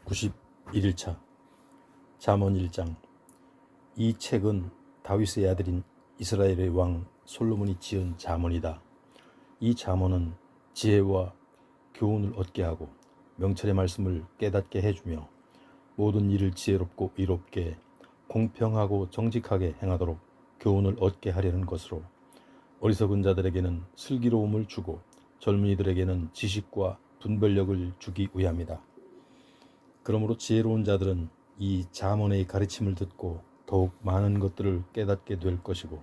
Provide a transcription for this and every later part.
91일차 잠언 1장. 이 책은 다윗의 아들인 이스라엘의 왕 솔로몬이 지은 잠언이다. 이 잠언은 지혜와 교훈을 얻게 하고 명철의 말씀을 깨닫게 해주며 모든 일을 지혜롭고 의롭게 공평하고 정직하게 행하도록 교훈을 얻게 하려는 것으로 어리석은 자들에게는 슬기로움을 주고 젊은이들에게는 지식과 분별력을 주기 위함이다. 그러므로 지혜로운 자들은 이 잠언의 가르침을 듣고 더욱 많은 것들을 깨닫게 될 것이고,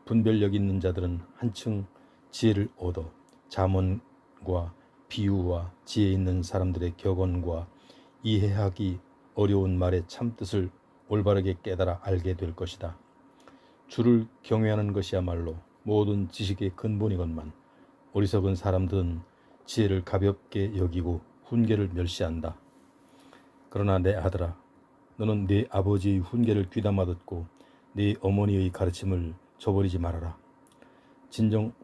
분별력 있는 자들은 한층 지혜를 얻어 잠언과 비유와 지혜 있는 사람들의 격언과 이해하기 어려운 말의 참뜻을 올바르게 깨달아 알게 될 것이다. 주를 경외하는 것이야말로 모든 지식의 근본이건만 어리석은 사람들은 지혜를 가볍게 여기고 훈계를 멸시한다. 그러나 내 아들아, 너는 네 아버지의 훈계를 귀담아 듣고 네 어머니의 가르침을 저버리지 말아라. 진정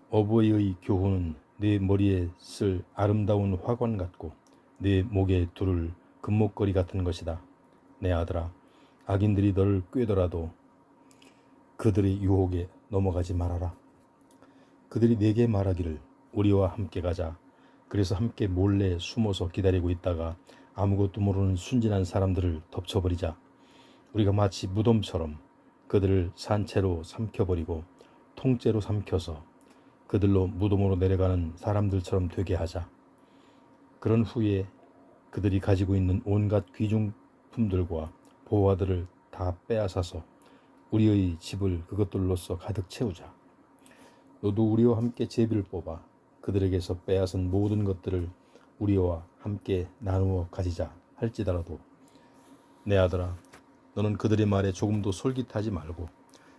어버이의 교훈은 네 머리에 쓸 아름다운 화관 같고 네 목에 두를 금목걸이 같은 것이다. 내 아들아, 악인들이 너를 꾀더라도 그들의 유혹에 넘어가지 말아라. 그들이 내게 말하기를 우리와 함께 가자. 그래서 함께 몰래 숨어서 기다리고 있다가 아무것도 모르는 순진한 사람들을 덮쳐버리자. 우리가 마치 무덤처럼 그들을 산채로 삼켜버리고 통째로 삼켜서 그들로 무덤으로 내려가는 사람들처럼 되게 하자. 그런 후에 그들이 가지고 있는 온갖 귀중품들과 보화들을 다 빼앗아서 우리의 집을 그것들로서 가득 채우자. 너도 우리와 함께 제비를 뽑아 그들에게서 빼앗은 모든 것들을 우리와 함께 나누어 가지자 할지라도, 내 아들아, 너는 그들의 말에 조금도 솔깃하지 말고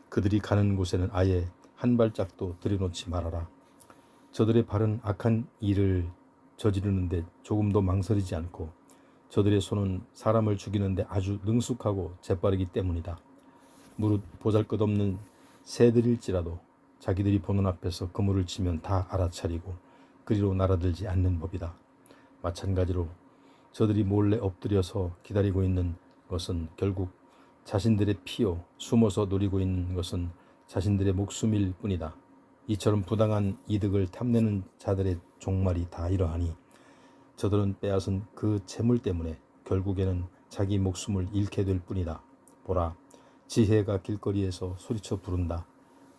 그들이 가는 곳에는 아예 한 발짝도 들여놓지 말아라. 저들의 발은 악한 일을 저지르는데 조금도 망설이지 않고 저들의 손은 사람을 죽이는데 아주 능숙하고 재빠르기 때문이다. 무릇 보잘것없는 새들일지라도 자기들이 보는 앞에서 그물을 치면 다 알아차리고 그리로 날아들지 않는 법이다. 마찬가지로 저들이 몰래 엎드려서 기다리고 있는 것은 결국 자신들의 피요, 숨어서 노리고 있는 것은 자신들의 목숨일 뿐이다. 이처럼 부당한 이득을 탐내는 자들의 종말이 다 이러하니 저들은 빼앗은 그 재물 때문에 결국에는 자기 목숨을 잃게 될 뿐이다. 보라, 지혜가 길거리에서 소리쳐 부른다.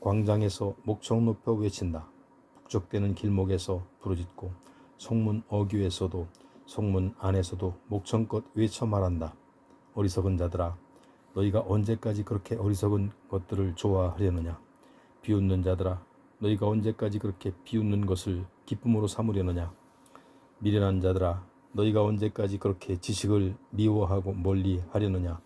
광장에서 목청 높여 외친다. 북적대는 길목에서 부르짖고 성문 어귀에서도 성문 안에서도 목청껏 외쳐 말한다. 어리석은 자들아, 너희가 언제까지 그렇게 어리석은 것들을 좋아하려느냐? 비웃는 자들아, 너희가 언제까지 그렇게 비웃는 것을 기쁨으로 삼으려느냐? 미련한 자들아, 너희가 언제까지 그렇게 지식을 미워하고 멀리 하려느냐?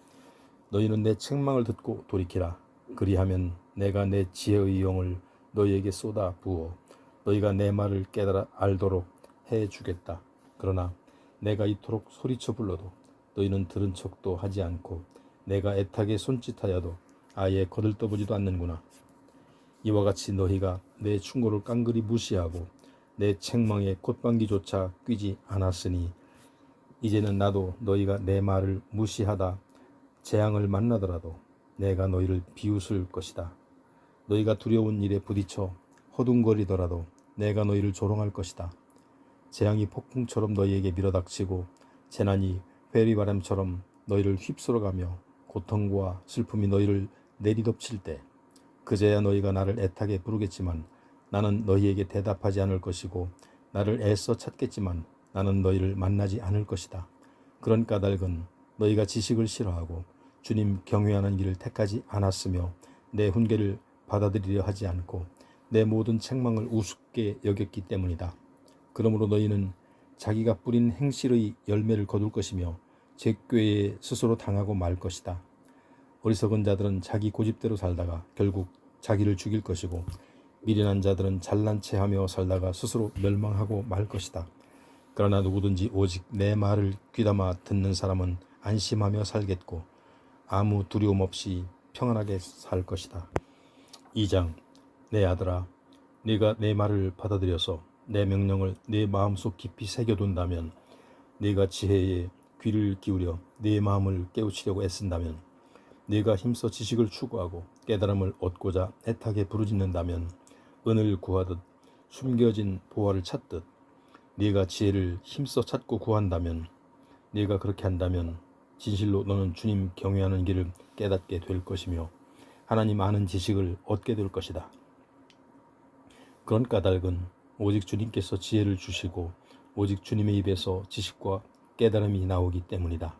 너희는 내 책망을 듣고 돌이키라. 그리하면 내가 내 지혜의 영을 너희에게 쏟아 부어 너희가 내 말을 깨달아 알도록 해주겠다. 그러나 내가 이토록 소리쳐 불러도 너희는 들은 척도 하지 않고 내가 애타게 손짓하여도 아예 거들떠보지도 않는구나. 이와 같이 너희가 내 충고를 깡그리 무시하고 내 책망에 콧방귀조차 뀌지 않았으니 이제는 나도 너희가 내 말을 무시하다 재앙을 만나더라도 내가 너희를 비웃을 것이다. 너희가 두려운 일에 부딪혀 허둥거리더라도 내가 너희를 조롱할 것이다. 재앙이 폭풍처럼 너희에게 밀어닥치고 재난이 회리바람처럼 너희를 휩쓸어가며 고통과 슬픔이 너희를 내리덮칠 때 그제야 너희가 나를 애타게 부르겠지만 나는 너희에게 대답하지 않을 것이고 나를 애써 찾겠지만 나는 너희를 만나지 않을 것이다. 그런 까닭은 너희가 지식을 싫어하고 주님 경외하는 길을 택하지 않았으며 내 훈계를 받아들이려 하지 않고 내 모든 책망을 우습게 여겼기 때문이다. 그러므로 너희는 자기가 뿌린 행실의 열매를 거둘 것이며 제 꾀에 스스로 당하고 말 것이다. 어리석은 자들은 자기 고집대로 살다가 결국 자기를 죽일 것이고 미련한 자들은 잘난 체하며 살다가 스스로 멸망하고 말 것이다. 그러나 누구든지 오직 내 말을 귀담아 듣는 사람은 안심하며 살겠고 아무 두려움 없이 평안하게 살 것이다. 2장. 내 아들아, 네가 내 말을 받아들여서 내 명령을 네 마음속 깊이 새겨둔다면 네가 지혜에 귀를 기울여 내 마음을 깨우치려고 애쓴다면, 네가 힘써 지식을 추구하고 깨달음을 얻고자 애타게 부르짖는다면, 은을 구하듯 숨겨진 보화를 찾듯 네가 지혜를 힘써 찾고 구한다면, 네가 그렇게 한다면 진실로 너는 주님 경외하는 길을 깨닫게 될 것이며 하나님 아는 지식을 얻게 될 것이다. 그런 까닭은 오직 주님께서 지혜를 주시고 오직 주님의 입에서 지식과 깨달음이 나오기 때문이다.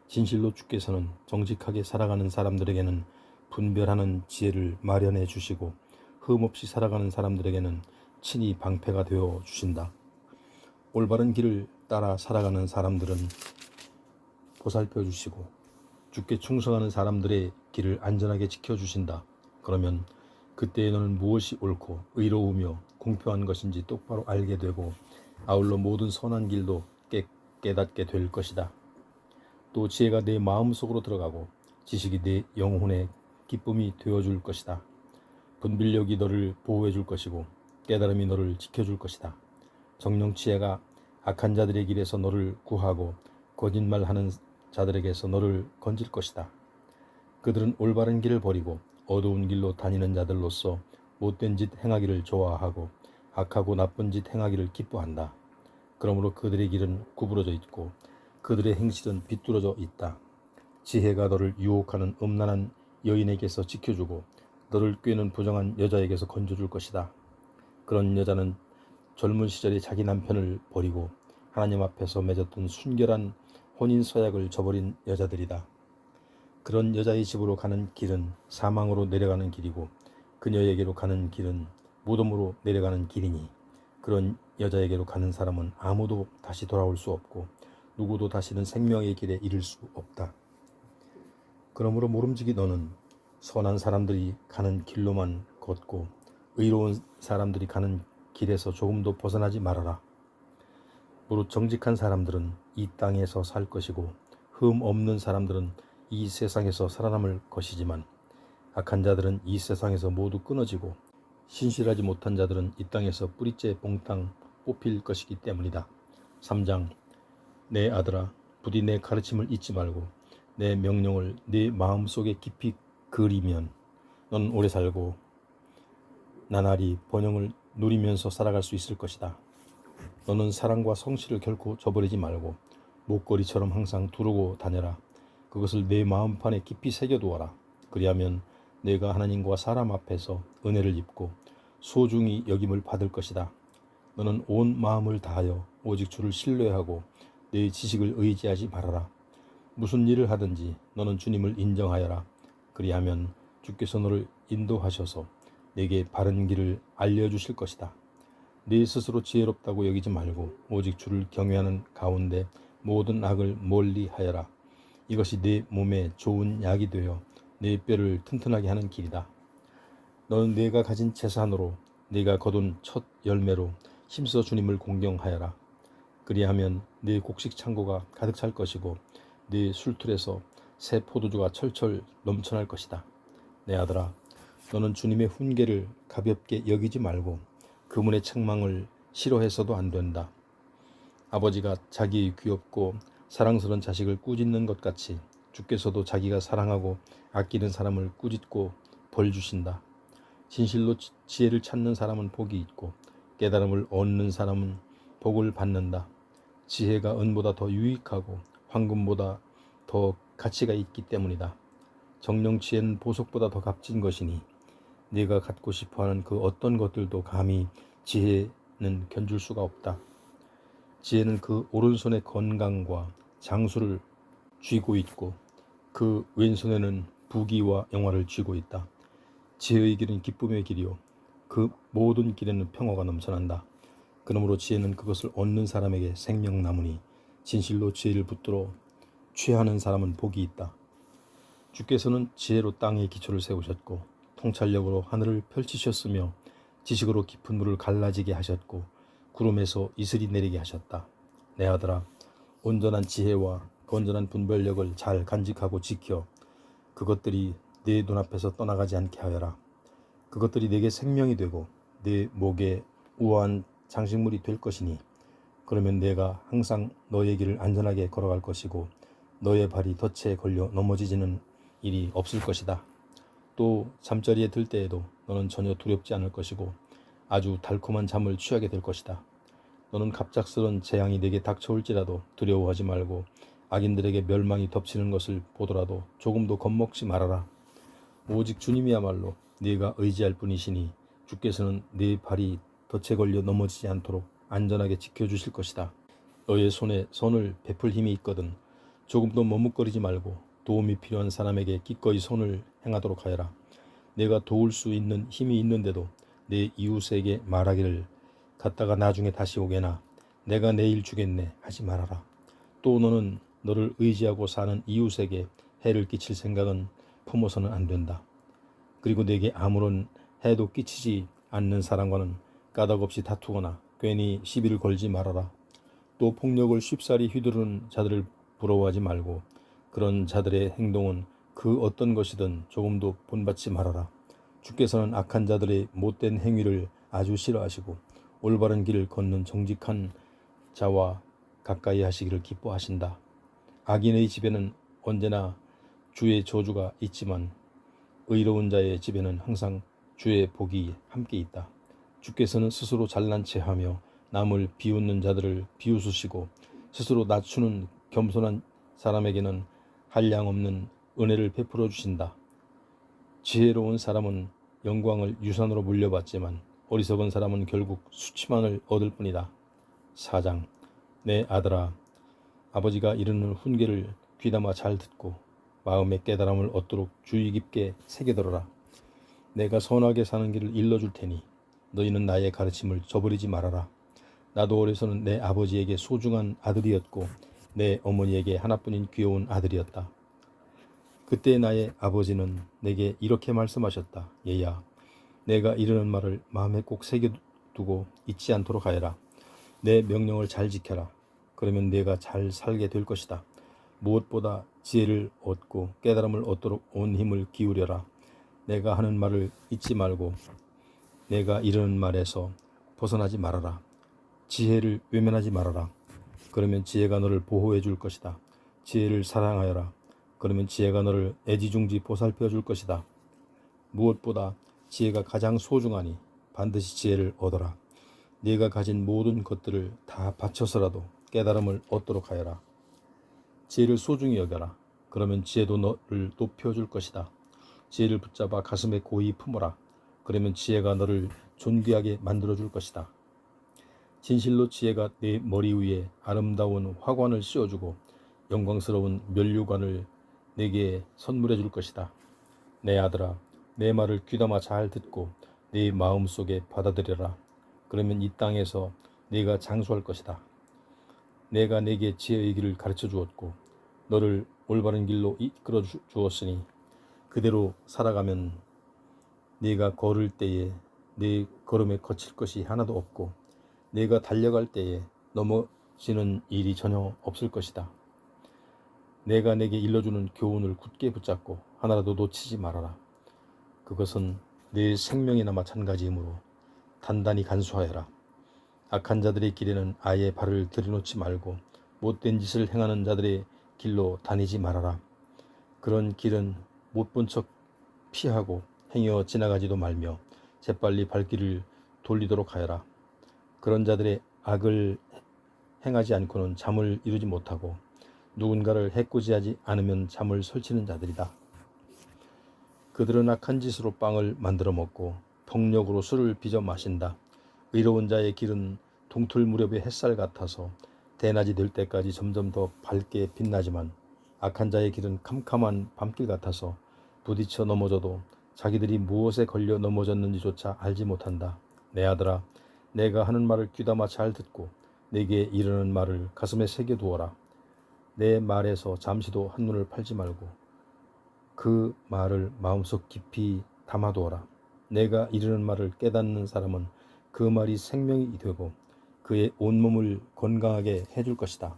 진실로 주께서는 정직하게 살아가는 사람들에게는 분별하는 지혜를 마련해 주시고 흠없이 살아가는 사람들에게는 친히 방패가 되어 주신다. 올바른 길을 따라 살아가는 사람들은 보살펴 주시고 주께 충성하는 사람들의 길을 안전하게 지켜주신다. 그러면 그때에 너는 무엇이 옳고 의로우며 공평한 것인지 똑바로 알게 되고 아울러 모든 선한 길도 깨닫게 될 것이다. 또 지혜가 내 마음속으로 들어가고 지식이 내 영혼의 기쁨이 되어줄 것이다. 분별력이 너를 보호해 줄 것이고 깨달음이 너를 지켜줄 것이다. 정령 지혜가 악한 자들의 길에서 너를 구하고 거짓말하는 자들에게서 너를 건질 것이다. 그들은 올바른 길을 버리고 어두운 길로 다니는 자들로서 못된 짓 행하기를 좋아하고 악하고 나쁜 짓 행하기를 기뻐한다. 그러므로 그들의 길은 구부러져 있고 그들의 행실은 비뚤어져 있다. 지혜가 너를 유혹하는 음란한 여인에게서 지켜주고 너를 꾀는 부정한 여자에게서 건져줄 것이다. 그런 여자는 젊은 시절에 자기 남편을 버리고 하나님 앞에서 맺었던 순결한 혼인 서약을 저버린 여자들이다. 그런 여자의 집으로 가는 길은 사망으로 내려가는 길이고 그녀에게로 가는 길은 무덤으로 내려가는 길이니 그런 여자에게로 가는 사람은 아무도 다시 돌아올 수 없고 누구도 다시는 생명의 길에 이를 수 없다. 그러므로 모름지기 너는 선한 사람들이 가는 길로만 걷고 의로운 사람들이 가는 길에서 조금도 벗어나지 말아라. 무릇 정직한 사람들은 이 땅에서 살 것이고 흠 없는 사람들은 이 세상에서 살아남을 것이지만 악한 자들은 이 세상에서 모두 끊어지고 신실하지 못한 자들은 이 땅에서 뿌리째 몽땅 뽑힐 것이기 때문이다. 3장 내 아들아 부디 내 가르침을 잊지 말고 내 명령을 네 마음속에 깊이 그리면 넌 오래 살고 나날이 번영을 누리면서 살아갈 수 있을 것이다. 너는 사랑과 성실을 결코 저버리지 말고 목걸이처럼 항상 두르고 다녀라. 그것을 내 마음판에 깊이 새겨두어라. 그리하면 내가 하나님과 사람 앞에서 은혜를 입고 소중히 여김을 받을 것이다. 너는 온 마음을 다하여 오직 주를 신뢰하고 내 지식을 의지하지 말아라. 무슨 일을 하든지 너는 주님을 인정하여라. 그리하면 주께서 너를 인도하셔서 내게 바른 길을 알려주실 것이다. 네 스스로 지혜롭다고 여기지 말고 오직 주를 경외하는 가운데 모든 악을 멀리하여라. 이것이 네 몸에 좋은 약이 되어 네 뼈를 튼튼하게 하는 길이다. 너는 네가 가진 재산으로 네가 거둔 첫 열매로 힘써 주님을 공경하여라. 그리하면 네 곡식 창고가 가득 찰 것이고 네 술틀에서 새 포도주가 철철 넘쳐날 것이다. 내 아들아 너는 주님의 훈계를 가볍게 여기지 말고 그분의 책망을 싫어해서도 안 된다. 아버지가 자기 귀엽고 사랑스러운 자식을 꾸짖는 것 같이 주께서도 자기가 사랑하고 아끼는 사람을 꾸짖고 벌 주신다. 진실로 지혜를 찾는 사람은 복이 있고 깨달음을 얻는 사람은 복을 받는다. 지혜가 은보다 더 유익하고 황금보다 더 가치가 있기 때문이다. 정령 지혜는 보석보다 더 값진 것이니 네가 갖고 싶어하는 그 어떤 것들도 감히 지혜는 견줄 수가 없다. 지혜는 그 오른손에 건강과 장수를 쥐고 있고 그 왼손에는 부귀와 영화를 쥐고 있다. 지혜의 길은 기쁨의 길이요 그 모든 길에는 평화가 넘쳐난다. 그러므로 지혜는 그것을 얻는 사람에게 생명나무니 진실로 지혜를 붙들어 취하는 사람은 복이 있다. 주께서는 지혜로 땅의 기초를 세우셨고 통찰력으로 하늘을 펼치셨으며 지식으로 깊은 물을 갈라지게 하셨고 구름에서 이슬이 내리게 하셨다. 내 아들아 온전한 지혜와 건전한 분별력을 잘 간직하고 지켜 그것들이 네 눈앞에서 떠나가지 않게 하여라. 그것들이 네게 생명이 되고 네 목에 우아한 장식물이 될 것이니 그러면 내가 항상 너의 길을 안전하게 걸어갈 것이고 너의 발이 덫에 걸려 넘어지지는 일이 없을 것이다. 또 잠자리에 들 때에도 너는 전혀 두렵지 않을 것이고 아주 달콤한 잠을 취하게 될 것이다. 너는 갑작스런 재앙이 내게 닥쳐올지라도 두려워하지 말고 악인들에게 멸망이 덮치는 것을 보더라도 조금도 겁먹지 말아라. 오직 주님이야말로 네가 의지할 분이시니 주께서는 네 발이 덫에 걸려 넘어지지 않도록 안전하게 지켜주실 것이다. 너의 손에 손을 베풀 힘이 있거든 조금도 머뭇거리지 말고 도움이 필요한 사람에게 기꺼이 손을 행하도록 하여라. 내가 도울 수 있는 힘이 있는데도 내 이웃에게 말하기를 갔다가 나중에 다시 오게나 내가 내일 주겠네 하지 말아라. 또 너는 너를 의지하고 사는 이웃에게 해를 끼칠 생각은 품어서는 안 된다. 그리고 내게 아무런 해도 끼치지 않는 사람과는 까닭없이 다투거나 괜히 시비를 걸지 말아라. 또 폭력을 쉽사리 휘두르는 자들을 부러워하지 말고 그런 자들의 행동은 그 어떤 것이든 조금도 본받지 말아라. 주께서는 악한 자들의 못된 행위를 아주 싫어하시고 올바른 길을 걷는 정직한 자와 가까이 하시기를 기뻐하신다. 악인의 집에는 언제나 주의 저주가 있지만 의로운 자의 집에는 항상 주의 복이 함께 있다. 주께서는 스스로 잘난 체하며 남을 비웃는 자들을 비웃으시고 스스로 낮추는 겸손한 사람에게는 한량없는 은혜를 베풀어 주신다. 지혜로운 사람은 영광을 유산으로 물려받지만 어리석은 사람은 결국 수치만을 얻을 뿐이다. 4장. 내 아들아, 아버지가 이르는 훈계를 귀담아 잘 듣고 마음의 깨달음을 얻도록 주의 깊게 새겨들어라. 내가 선하게 사는 길을 일러줄 테니 너희는 나의 가르침을 저버리지 말아라. 나도 어려서는 내 아버지에게 소중한 아들이었고 내 어머니에게 하나뿐인 귀여운 아들이었다. 그때 나의 아버지는 내게 이렇게 말씀하셨다. 얘야, 내가 이르는 말을 마음에 꼭 새겨두고 잊지 않도록 하여라. 내 명령을 잘 지켜라. 그러면 내가 잘 살게 될 것이다. 무엇보다 지혜를 얻고 깨달음을 얻도록 온 힘을 기울여라. 내가 하는 말을 잊지 말고 내가 이르는 말에서 벗어나지 말아라. 지혜를 외면하지 말아라. 그러면 지혜가 너를 보호해 줄 것이다. 지혜를 사랑하여라. 그러면 지혜가 너를 애지중지 보살펴 줄 것이다. 무엇보다 지혜가 가장 소중하니 반드시 지혜를 얻어라. 네가 가진 모든 것들을 다 바쳐서라도 깨달음을 얻도록 하여라. 지혜를 소중히 여겨라. 그러면 지혜도 너를 높여줄 것이다. 지혜를 붙잡아 가슴에 고이 품어라. 그러면 지혜가 너를 존귀하게 만들어줄 것이다. 진실로 지혜가 네 머리 위에 아름다운 화관을 씌워주고 영광스러운 면류관을 내게 선물해 줄 것이다. 내 아들아, 내 말을 귀담아 잘 듣고 네 마음속에 받아들여라. 그러면 이 땅에서 네가 장수할 것이다. 내가 내게 지혜의 길을 가르쳐 주었고 너를 올바른 길로 이끌어 주었으니 그대로 살아가면 네가 걸을 때에 네 걸음에 거칠 것이 하나도 없고 네가 달려갈 때에 넘어지는 일이 전혀 없을 것이다. 내가 내게 일러주는 교훈을 굳게 붙잡고 하나라도 놓치지 말아라. 그것은 내 생명이나 마찬가지이므로 단단히 간수하여라. 악한 자들의 길에는 아예 발을 들여놓지 말고 못된 짓을 행하는 자들의 길로 다니지 말아라. 그런 길은 못 본 척 피하고 행여 지나가지도 말며 재빨리 발길을 돌리도록 하여라. 그런 자들의 악을 행하지 않고는 잠을 이루지 못하고 누군가를 해코지하지 않으면 잠을 설치는 자들이다. 그들은 악한 짓으로 빵을 만들어 먹고 폭력으로 술을 빚어 마신다. 의로운 자의 길은 동틀 무렵의 햇살 같아서 대낮이 될 때까지 점점 더 밝게 빛나지만 악한 자의 길은 캄캄한 밤길 같아서 부딪혀 넘어져도 자기들이 무엇에 걸려 넘어졌는지조차 알지 못한다. 내 아들아, 내가 하는 말을 귀담아 잘 듣고 내게 이르는 말을 가슴에 새겨두어라. 내 말에서 잠시도 한눈을 팔지 말고 그 말을 마음속 깊이 담아두어라. 내가 이르는 말을 깨닫는 사람은 그 말이 생명이 되고 그의 온몸을 건강하게 해줄 것이다.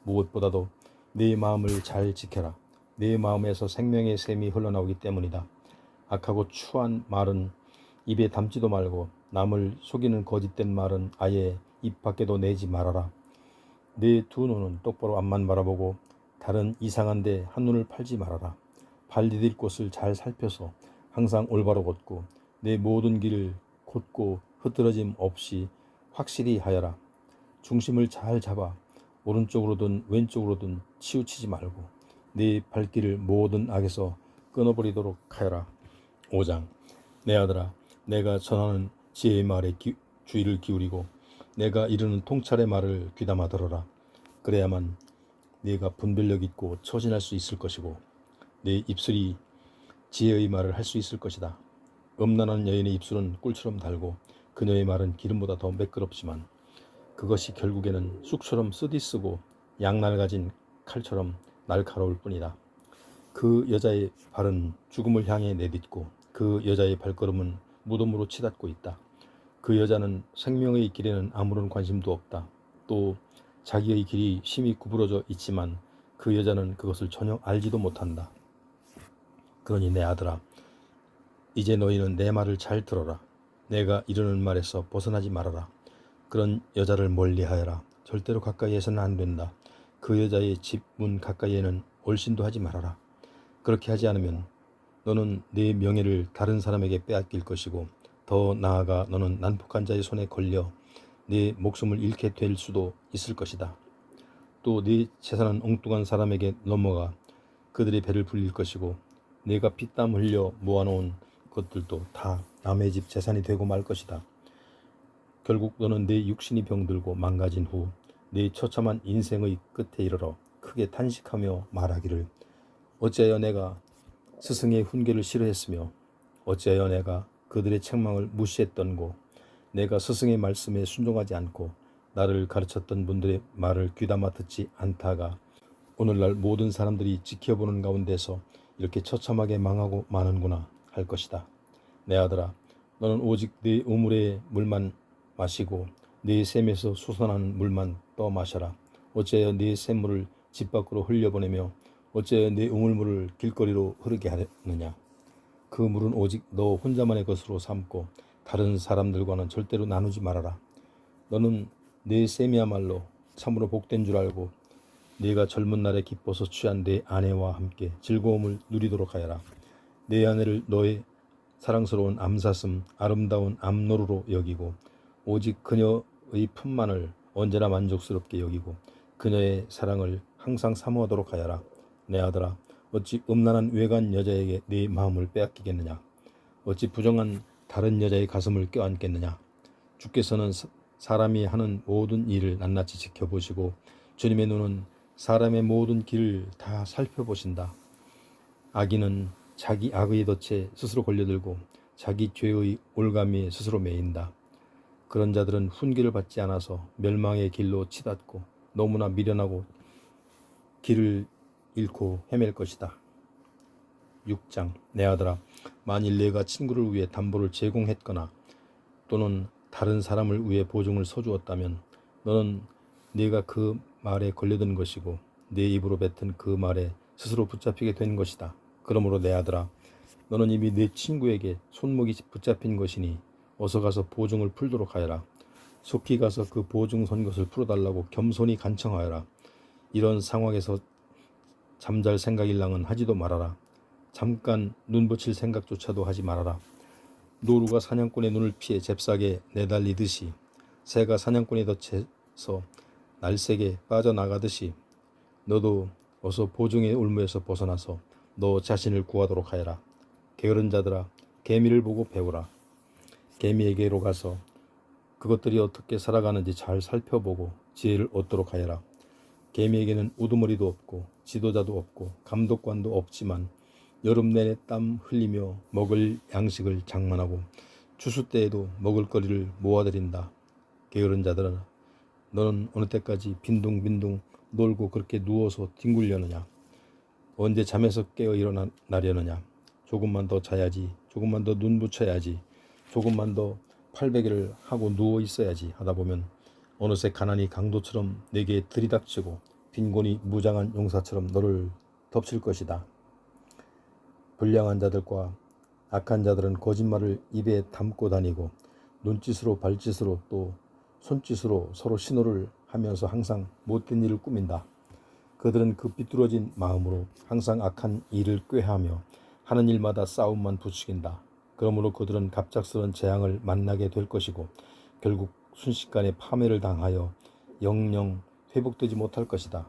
무엇보다도 네 마음을 잘 지켜라. 네 마음에서 생명의 샘이 흘러나오기 때문이다. 악하고 추한 말은 입에 담지도 말고 남을 속이는 거짓된 말은 아예 입 밖에도 내지 말아라. 내 두 눈은 똑바로 앞만 바라보고 다른 이상한 데 한눈을 팔지 말아라. 발 디딜 곳을 잘 살펴서 항상 올바로 걷고 내 모든 길을 곧고 흐트러짐 없이 확실히 하여라. 중심을 잘 잡아 오른쪽으로든 왼쪽으로든 치우치지 말고 네 발길을 모든 악에서 끊어버리도록 하여라. 5장. 내 아들아, 내가 전하는 지혜의 말에 주의를 기울이고 내가 이르는 통찰의 말을 귀담아 들어라. 그래야만 네가 분별력 있고 처신할 수 있을 것이고 네 입술이 지혜의 말을 할 수 있을 것이다. 음란한 여인의 입술은 꿀처럼 달고 그녀의 말은 기름보다 더 매끄럽지만 그것이 결국에는 쑥처럼 쓰디쓰고 양날 가진 칼처럼 날카로울 뿐이다. 그 여자의 발은 죽음을 향해 내딛고 그 여자의 발걸음은 무덤으로 치닫고 있다. 그 여자는 생명의 길에는 아무런 관심도 없다. 또 자기의 길이 심히 구부러져 있지만 그 여자는 그것을 전혀 알지도 못한다. 그러니 내 아들아, 이제 너희는 내 말을 잘 들어라. 내가 이르는 말에서 벗어나지 말아라. 그런 여자를 멀리하여라. 절대로 가까이에서는 안 된다. 그 여자의 집 문 가까이에는 올신도 하지 말아라. 그렇게 하지 않으면 너는 네 명예를 다른 사람에게 빼앗길 것이고 더 나아가 너는 난폭한 자의 손에 걸려 네 목숨을 잃게 될 수도 있을 것이다. 또 네 재산은 엉뚱한 사람에게 넘어가 그들의 배를 불릴 것이고 네가 피땀 흘려 모아놓은 것들도 다 남의 집 재산이 되고 말 것이다. 결국 너는 내 육신이 병들고 망가진 후 내 처참한 인생의 끝에 이르러 크게 탄식하며 말하기를 어찌하여 내가 스승의 훈계를 싫어했으며 어찌하여 내가 그들의 책망을 무시했던고 내가 스승의 말씀에 순종하지 않고 나를 가르쳤던 분들의 말을 귀담아 듣지 않다가 오늘날 모든 사람들이 지켜보는 가운데서 이렇게 처참하게 망하고 마는구나 할 것이다. 내 아들아, 너는 오직 네 우물의 물만 마시고 네 샘에서 솟아나는 물만 떠 마셔라. 어찌하여 네 샘물을 집 밖으로 흘려보내며 어찌하여 네 우물물을 길거리로 흐르게 하느냐. 그 물은 오직 너 혼자만의 것으로 삼고 다른 사람들과는 절대로 나누지 말아라. 너는 네 샘이야말로 참으로 복된 줄 알고 네가 젊은 날에 기뻐서 취한 네 아내와 함께 즐거움을 누리도록 하여라. 네 아내를 너의 사랑스러운 암사슴 아름다운 암노루로 여기고 오직 그녀의 품만을 언제나 만족스럽게 여기고 그녀의 사랑을 항상 사모하도록 하여라. 내 아들아, 어찌 음란한 외간 여자에게 네 마음을 빼앗기겠느냐. 어찌 부정한 다른 여자의 가슴을 껴안겠느냐. 주께서는 사람이 하는 모든 일을 낱낱이 지켜보시고 주님의 눈은 사람의 모든 길을 다 살펴보신다. 악인은 자기 악의 덫에 스스로 걸려들고 자기 죄의 올가미에 스스로 매인다. 그런 자들은 훈계를 받지 않아서 멸망의 길로 치닫고 너무나 미련하고 길을 잃고 헤맬 것이다. 6장. 내 아들아, 만일 내가 친구를 위해 담보를 제공했거나 또는 다른 사람을 위해 보증을 서주었다면 너는 네가 그 말에 걸려든 것이고 내 입으로 뱉은 그 말에 스스로 붙잡히게 된 것이다. 그러므로 내 아들아, 너는 이미 내 친구에게 손목이 붙잡힌 것이니 어서 가서 보증을 풀도록 하여라. 속히 가서 그 보증 선 것을 풀어달라고 겸손히 간청하여라. 이런 상황에서 잠잘 생각일랑은 하지도 말아라. 잠깐 눈 붙일 생각조차도 하지 말아라. 노루가 사냥꾼의 눈을 피해 잽싸게 내달리듯이 새가 사냥꾼의 덫에서 날쌔게 빠져나가듯이 너도 어서 보증의 올무에서 벗어나서 너 자신을 구하도록 하여라. 게으른 자들아, 개미를 보고 배우라. 개미에게로 가서 그것들이 어떻게 살아가는지 잘 살펴보고 지혜를 얻도록 하여라. 개미에게는 우두머리도 없고 지도자도 없고 감독관도 없지만 여름 내내 땀 흘리며 먹을 양식을 장만하고 추수 때에도 먹을거리를 모아들인다. 게으른 자들아, 너는 어느 때까지 빈둥빈둥 놀고 그렇게 누워서 뒹굴려느냐. 언제 잠에서 깨어 일어나려느냐. 조금만 더 자야지, 조금만 더 눈 붙여야지, 조금만 더 팔베개를 하고 누워 있어야지 하다 보면 어느새 가난이 강도처럼 내게 들이닥치고 빈곤이 무장한 용사처럼 너를 덮칠 것이다. 불량한 자들과 악한 자들은 거짓말을 입에 담고 다니고 눈짓으로 발짓으로 또 손짓으로 서로 신호를 하면서 항상 못된 일을 꾸민다. 그들은 그 비뚤어진 마음으로 항상 악한 일을 꾀하며 하는 일마다 싸움만 부추긴다. 그러므로 그들은 갑작스런 재앙을 만나게 될 것이고 결국 순식간에 파멸을 당하여 영영 회복되지 못할 것이다.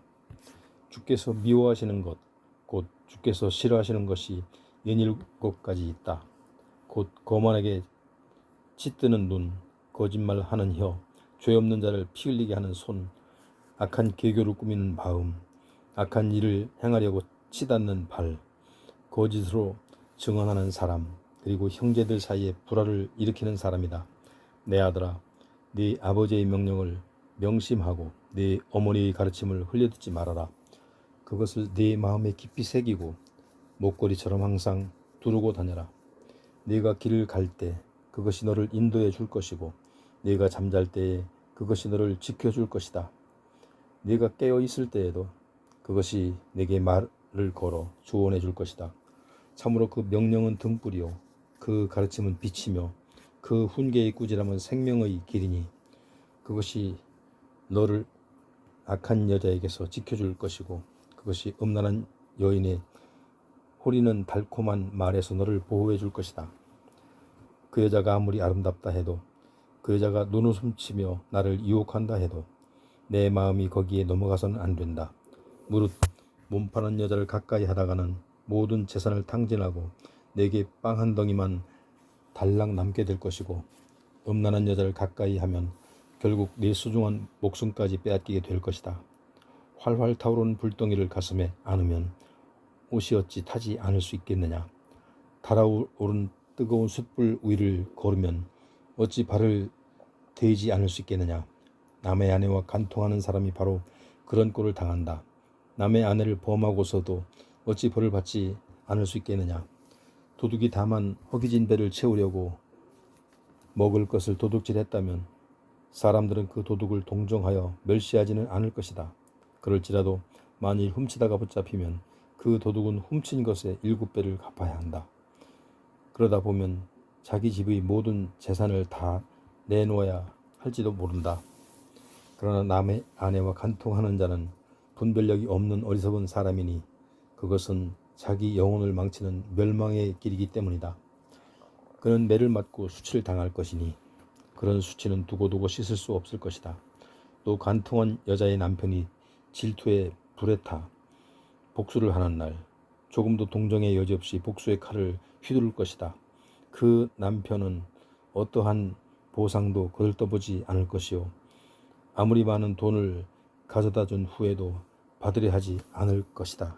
주께서 미워하시는 것, 곧 주께서 싫어하시는 것이 17가지 있다. 곧 거만하게 찌뜨는 눈, 거짓말하는 혀, 죄 없는 자를 피 흘리게 하는 손, 악한 계교를 꾸미는 마음, 악한 일을 행하려고 치닫는 발, 거짓으로 증언하는 사람, 그리고 형제들 사이에 불화를 일으키는 사람이다. 내 아들아, 네 아버지의 명령을 명심하고 네 어머니의 가르침을 흘려듣지 말아라. 그것을 네 마음에 깊이 새기고 목걸이처럼 항상 두르고 다녀라. 네가 길을 갈 때 그것이 너를 인도해 줄 것이고 네가 잠잘 때에 그것이 너를 지켜줄 것이다. 네가 깨어 있을 때에도 그것이 네게 말을 걸어 조언해 줄 것이다. 참으로 그 명령은 등불이요 그 가르침은 빛이며 그 훈계의 꾸지람은 생명의 길이니 그것이 너를 악한 여자에게서 지켜줄 것이고 그것이 음란한 여인의 호리는 달콤한 말에서 너를 보호해 줄 것이다. 그 여자가 아무리 아름답다 해도 그 여자가 눈웃음 치며 나를 유혹한다 해도 내 마음이 거기에 넘어가서는 안 된다. 무릇 몸파는 여자를 가까이 하다가는 모든 재산을 탕진하고 내게 빵 한 덩이만 달랑 남게 될 것이고 음란한 여자를 가까이 하면 결국 내 소중한 목숨까지 빼앗기게 될 것이다. 활활 타오르는 불덩이를 가슴에 안으면 옷이 어찌 타지 않을 수 있겠느냐. 달아오른 뜨거운 숯불 위를 걸으면 어찌 발을 대지 않을 수 있겠느냐. 남의 아내와 간통하는 사람이 바로 그런 꼴을 당한다. 남의 아내를 범하고서도 어찌 벌을 받지 않을 수 있겠느냐. 도둑이 다만 허기진 배를 채우려고 먹을 것을 도둑질했다면 사람들은 그 도둑을 동정하여 멸시하지는 않을 것이다. 그럴지라도 만일 훔치다가 붙잡히면 그 도둑은 훔친 것의 7배를 갚아야 한다. 그러다 보면 자기 집의 모든 재산을 다 내놓아야 할지도 모른다. 그러나 남의 아내와 간통하는 자는 분별력이 없는 어리석은 사람이니 그것은 자기 영혼을 망치는 멸망의 길이기 때문이다. 그는 매를 맞고 수치를 당할 것이니 그런 수치는 두고두고 씻을 수 없을 것이다. 또 간통한 여자의 남편이 질투에 불에 타 복수를 하는 날 조금도 동정의 여지 없이 복수의 칼을 휘두를 것이다. 그 남편은 어떠한 보상도 거들떠보지 않을 것이요 아무리 많은 돈을 가져다 준 후에도 받으려 하지 않을 것이다.